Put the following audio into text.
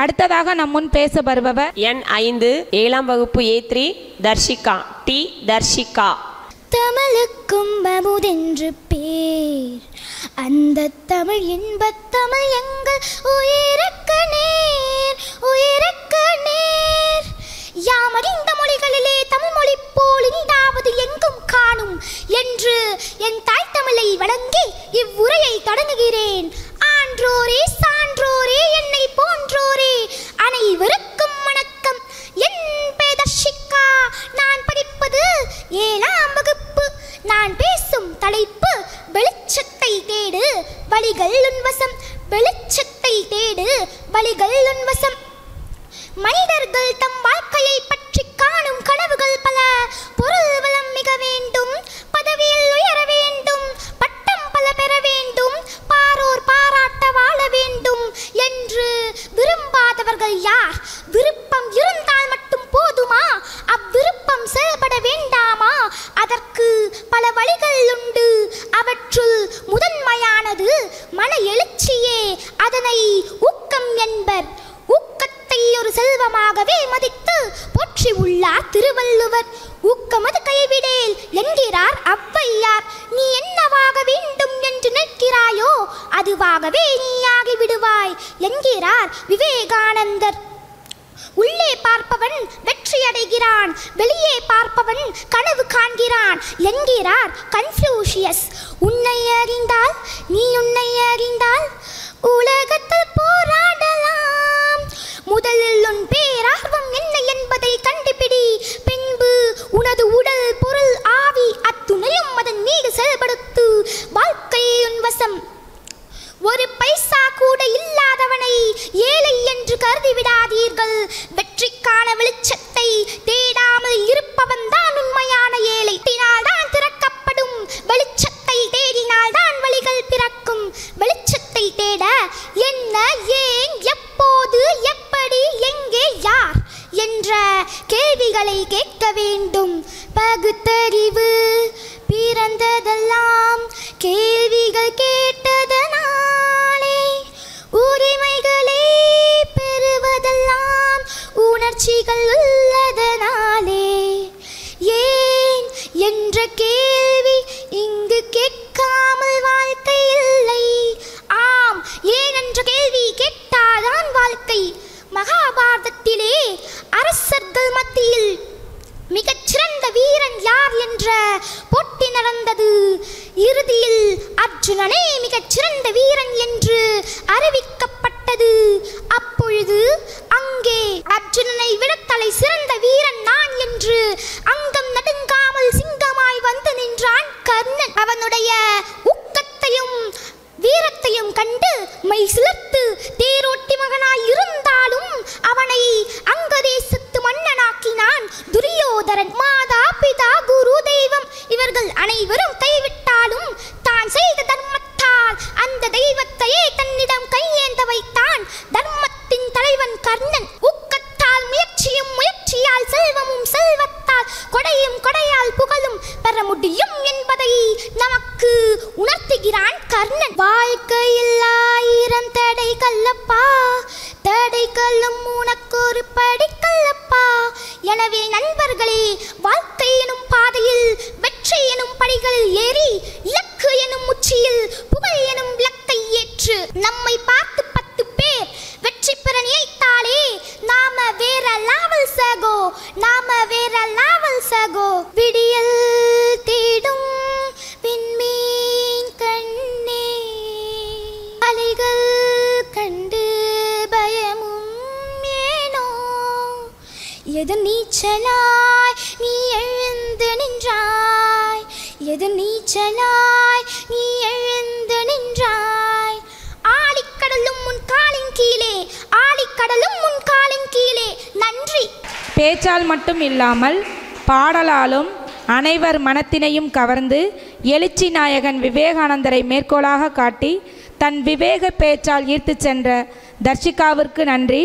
அடுத்ததாக நம் முன் பேச வருபவர் எண் 5 7ஆம் வகுப்பு A3 தர்ஷிகா டி. தர்ஷிகா. தமிழுக்கும் அமுதென்று பேர், அந்த தமிழ் இன்பத் தமிழ் எங்கள் உயிருக்கு நேர், உயிருக்கு நேர். யாமறிந்த மொழிகளிலே தமிழ் மொழி போல் இனிதாவது எங்கும் காணும் என்று என் தாய் தமிழை வழங்கி இவ்வுரையை தொடங்குகிறேன். ஆன்றோரே சான்றோரே என்னை போன்றோரே அனைவருக்கும் வணக்கம். என் பெயர் தர்ஷிகா. நான் படிப்பது 7ஆம் வகுப்பு. நான் பேசும் தலைப்பு வெளிச்சத்தை தேடு வழிகள் உன்வசம். வெளிச்சத்தை தேடு வழிகள் உன்வசம். மனிதர்கள் தம் வாழ்க்கையை பற்றி காணும் கனவுகள் பல. பொருள் வளம் மிக வேண்டும், பதவியில் உயர வேண்டும், பட்டம் பல பெற வேண்டும், பாரோர் பாராட்ட வாழ வேண்டும் என்று விரும்பாதவர்கள் யார்? விருப்பம் இருந்தால் மட்டும் போதுமா? அவ்விருப்பம் செயல்பட வேண்டாமா? அதற்கு பல வழிகள் உண்டு. அவற்றுள் முதன்மையானது மன எழுச்சியே. அதனை ஊக்கம் என்பர். ஊக்கத்தை ஒரு செல்வமாகவே மதித்து போற்றி உள்ளார் திருவள்ளுவர். ஊக்கமது கைவிடேல் என்கிறார் ஔவையார். நீ என்னவாக வேண்டும் என்று நிற்கிறாயோ அதுவாகவே நீயாகி விடுவாய் என்கிறார் விவேகானந்தர். உள்ளே பார்ப்பவன் வெற்றி அடைகிறான், வெளியே பார்ப்பவன் கனவு காண்கிறான் என்கிறார் கன்ஃப்யூஷியஸ். உன்னை அறிந்தால் நீ உன்னை அறிந்தால் உலகத்தில் போராடலாம். முதலில் உன் பேரார்வம் என்ன என்பதை கண்டுபிடி. பின்பு உனது உடல் பொருள் ஆவி அத்துணையும் அதன் மீது செயல்படுத்து. வாழ்க்கை உன் வசம். ஒரு பைசா கூட இல்லாதவனை ஏழை என்று கருதிவிடாதீர்கள். வெற்றிக்கான வெளிச்சத்தை தேடாமல் இருப்பவன் தான் உண்மையான ஏழை. தான் திறக்கப்படும் வெளிச்சத்தை தேடினால் தான் வழிகள் பிறக்கும். வெளிச்சத்தை தேட என்ன, ஏன், எப்போது, எப்படி, எங்கே, யார் என்ற கேள்விகளை கேட்க வேண்டும். பகுத்தறிவு பிறந்ததெல்லாம் கேள்விகள் கேட்டதனாலே. உரிமைகளை பெறுவதெல்லாம் உணர்ச்சிகள் உள்ளதனாலே. ஏன் என்ற கேள்வி இங்கு கேட்காமல் வாழ்க்கை இல்லை. ஆம், ஏன் என்ற கேள்வி கேட்டால்தான் வாழ்க்கை. மகாபாரதத்திலே அரசர்கள் மத்தியில் மிகச்சிறந்த வீரன் யார் என்ற போட்டி நடந்தது. இறுதியில் அர்ஜுனனே மிகச்சிறந்த வீரன் என்று அறிவிக்கப்பட்டது. அப்பொழுது அங்கே அர்ஜுனனை விட தலை சிறந்த வீரன் நான் என்று அங்கம் நடுங்காமல் சிங்கமாய் வந்து நின்றான் கர்ணன். அவனுடைய ஊக்கத்தையும் வீரத்தையும் கண்டு மை சிலிர்த்து தேரோட்டி மகனாய் இருந்தாலும் அவனை அங்கதேசத்து மன்னனாக்கினான் துரியோதரன். மாதா பிதா குரு தெய்வம் இவர்கள் அனைவரும் கைவிட்டாலும் தான் செய்த தர்மத்தால் அந்த தெய்வத்தையே தன்னிடம் கையேந்த வைத்தான் தர்மத்தின் தலைவன் கர்ணன். ஊக்கத்தால் முயற்சியும், முயற்சியால் செல்வமும், செல்வத்தால் கொடையும், கொடையால் புகழும் பெற முடியும் என்பதை நமக்கு உணர்த்துகிறான் கர்ணன். வாழ்க்கையில் 1000 தடைகளப்பா, தடைகளும் உனக்கு ஒரு படிக்கல்லப்பா. எனவே நண்பர்களே, வாழ்க்கை எனும் பாதையில் வெற்றி எனும் படிகளில் ஏறி இலக்கு எனும் உச்சியில் புகழ் எனும் விளக்கை ஏற்று நம்மை பார்த்து 10 பேர் வெற்றி பெற நினைத்தாலே நாம வேற லாவல் சகோ, நாம வேற லாவல் சகோ. விடியல் தேடும் விண்மீன் கண்ணே, அலைகள் கண்டு பயமும் ஏனோ. எது நீச்சலாய் நீ எழுந்து நின்றாய், எது நீச்சலாய் நீ எழுந்து நின்றாய். ஆழிக்கடலும் உன் காலின் கீழே, ஆழிக்கடலும் உன் காலின் கீழே. நன்றி. பேச்சால் மட்டும் இல்லாமல் பாடலாலும் அனைவர் மனத்தினையும் கவர்ந்து எழுச்சி நாயகன் விவேகானந்தரை மேற்கோளாக காட்டி தன் விவேக பேச்சால் ஈர்த்து சென்ற தர்ஷிகாவிற்கு நன்றி.